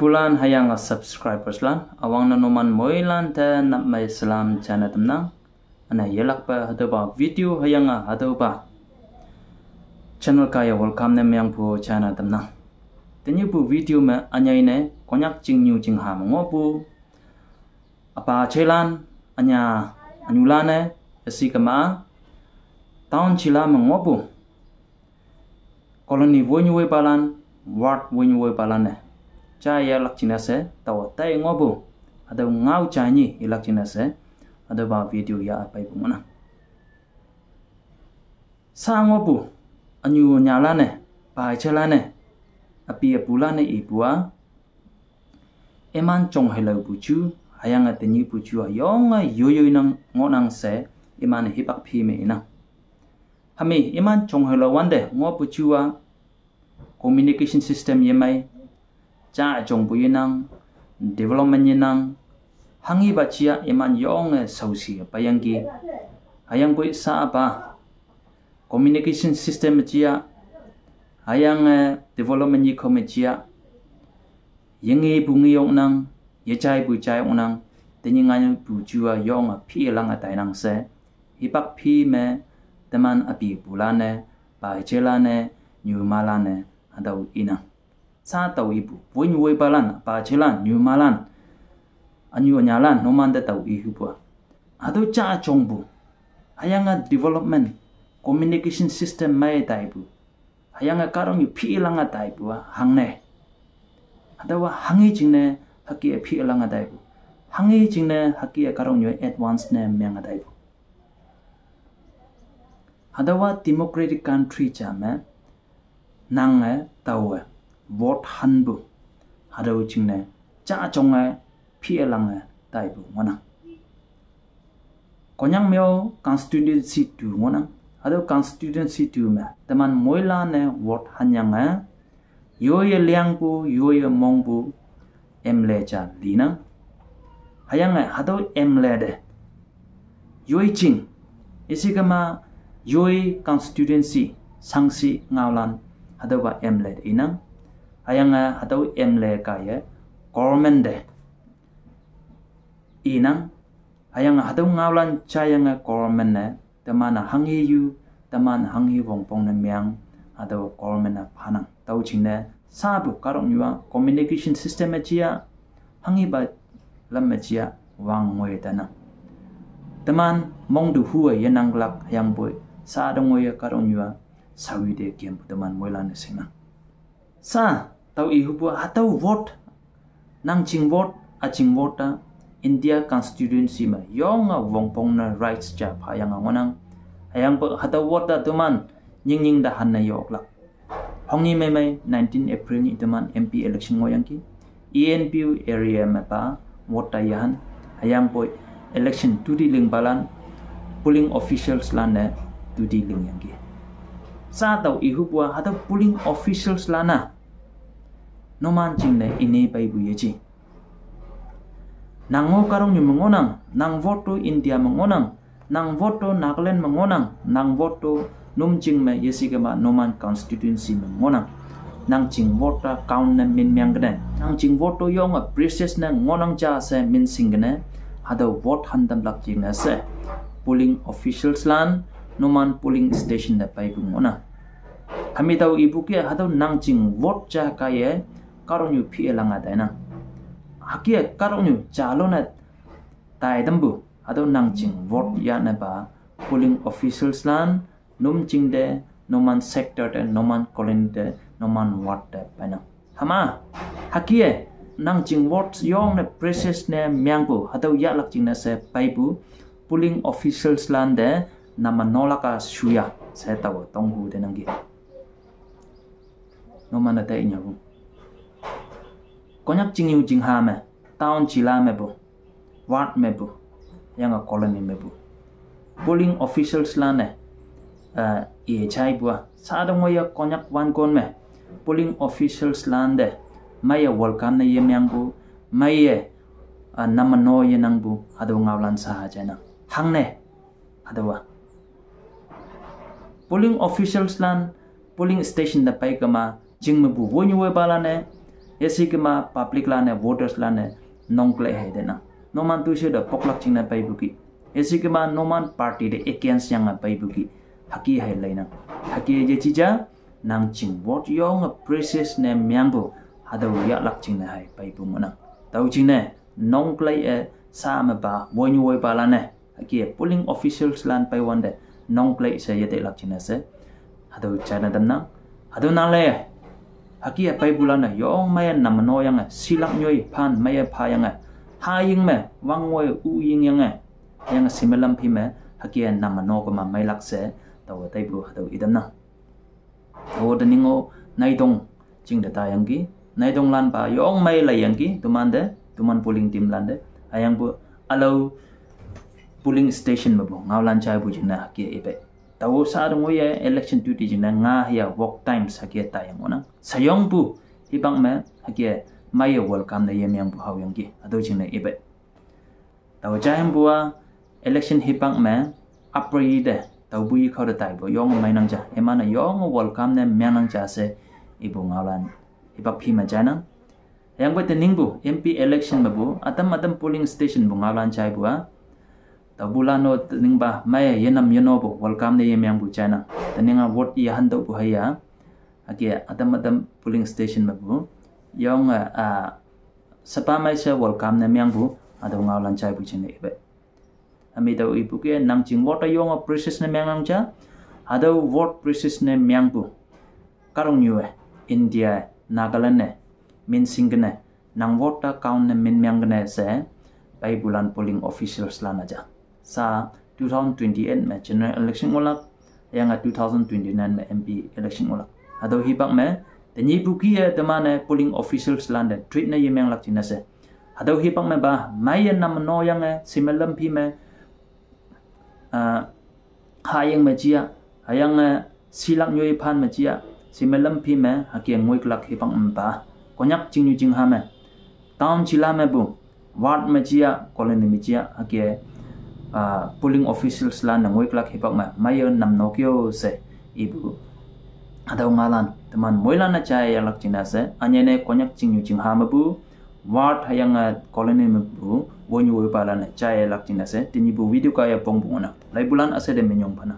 pulan hayang subscribers lan awang na noman moilan ta na may Islam channel tamnang ana yelak pa hadoba video hayang hadoba channel kaya welcome na mayang po channel tamnang tenyu po video ma anyay ne konyak jing nyu jing ha mo po apa chelan anya anyulane esikama taon chila mo po koloni wonyu palan ward wonyu palan ne Caya lakcina se tawa tay ngobu ada ngau chanyi ilakcina se ada ba video ya apa ibu mana sa ngobu anyu nyalane pa chelane api pulane ibua eman chong hello buju hayang ateni buju ayong yoyo nang ngonang se eman hipak phi me ina hami eman chong hello wande ngobu jua communication system yemai cha chong bu nang development nang hangi bachia eman yong sausi payangi hayang bu sa ba communication system chia hayang development ni komechia yengi bungi yong nang yechai bu chai ong nang teninga bu jua yong phi lang atai nang se hipak phi me teman api bulane ba chelane nyu malane adau ina sa tau ibu win woi balan pa chelan new malan anyu nyalan noman da tau ihu pa ado cha chongbu hayanga development communication system mai taibu hayanga karong yu phi langa taibu hangne adawa hangi jingne haki phi langa taibu hangi jingne haki karong yu advance ne myanga taibu adawa democratic country chama nang tau vote hanbu hado jingne cha chonga phi lang taibu ngona konyang meo constituency tu ngona hado constituency tu ma taman moila ne vote hanyang yoye liangbu yoye mongbu emle cha lina hayang hado emle de yoy jing isigama yoy constituency sangsi ngawlan hado ba emle inang hayang atau emle kaya government de inang hayang atau ngawlan chayang government ne tamana hangi yu taman hangi wongpong ne myang atau government na phanang tau chingne sabu karong yuwa communication system chia hangi ba lam chia wang ngoi dana taman mongdu huwa yanang lak hayang boy sa dong ngoi karong yuwa sawi de kem taman moilan sina sa tau ihubu atau vote nang ching vote a ching vote ta India constituency ma yong wongpong na rights cha phayang ngonang hayang pa atau vote ta tuman ning da han na yok lak hongi mai 19 April ni tuman MP election ngoyang ki ENPU area ma pa vote ta yan hayang po election tudi ling balan polling officials lana tudi ling yang ki sa tau ihubu atau polling officials lana noman jingne ini pai bu yeji nango karong ni mengonang nang voto India mengonang nang voto Nagaland mengonang nang voto num jing me yesigama noman constituency mengonang nang jing voto count na min myanggne nang jing voto yong precious na ngonang cha se min singne hada vote handam lak jing se polling officials lan noman polling station na pai bu ngona kami tahu ibu ke hada nang jing vote cha kaye karong yu phi langa daina hakia karong yu chalona tai dambu ado nang jing vote ya na ba polling officials lan num jing de noman sector de noman colony de noman ward de paina hama hakia nang jing vote yong na precious ne myangbu ado ya lak jing na se paibu polling officials lan de namanolaka suya se taw tonghu de nangi noman ta inyabu konyak jing yu jing ha me town chila me bu ward me bu yang colony me bu polling officials la ne e chai bu sa dong ya konyak wan kon me polling officials lande maya welcome ne yemyang bu maye namano ye nang bu ado ngawlan sa jana hangne adawa polling officials lan polling station da pai kama jing me bu wonyu we bala ne esi kema public lane voters lane nongklai hai dena noman tu se da poklak chingna pai buki esi kema noman party de against yang pai buki haki hai laina haki je chija nang ching vote yong precious ne myangbu hadaw ya lak chingna hai pai bu mona tau chingna nongklai e sa ma ba boy woi pa lane haki polling officials lan pai wande nongklai se yete lak chingna se hadaw chana damna hadaw na le haki pai bulana yong maya namno yang silak nyoi phan maya pha yang ha ying me wang woi u ying yang simelam phi me haki namno ko ma mai lak se taw tai bu hadaw idamna taw daningo naidong ching da ta yang ki naidong lan pa yong mai lai yang ki tuman polling team lan de ayang bu alo polling station ma bu ngawlan chai bu jina haki ebe tawo sa dong ye election duty jina nga ya work times haki ta yang ona sayong bu hibang me haki mai welcome na yem yang bu haw yang ki ado jina ebe tawo jayam bu election hibang me apri de taw bu yi khaw da tai bu yong mai nang ja emana yong welcome ne myang nang ja se ibu ngawlan ibak phi ma jana yang bu tening bu MP election ma bu atam polling station bu ngawlan chai bu tabulano tening ba mai yenam yeno bu welcome ne yem yang bu jana teninga vote ya hando bu haya ake atam polling station ma bu yong sapa mai se welcome ne myang bu ado ngawlan chai bu chine ibe ami daw ibu ke nang ching vote yong process ne myang cha ado vote process ne myang bu karong yu India Nagaland ne min singne nang vote count ne min myang ne se pai bulan polling officials lan aja sa 2028 me general election ngolak yang 2029 me MP election ngolak ado hibak me tenyi buki temane polling officials lan de treat na yemang lak china se ado hibak me ba mai nam no yang simelam phi me hayang me chia hayang silak nyoi phan me chia simelam phi me haki ngoi klak hibak mba konyak chingyu jing ha me town chila me bu ward me chia colony me chia haki polling officials lan ngoi klak hibak ma mayon nam no kyo se ibu adaw ngalan teman moilan na chai lak china se anyene konyak chingyu ching ha ma bu ward hayang colony me bu wonyu woi pala na chai lak china se tini bu video ka ya pong bungona lai bulan ase de menyong pana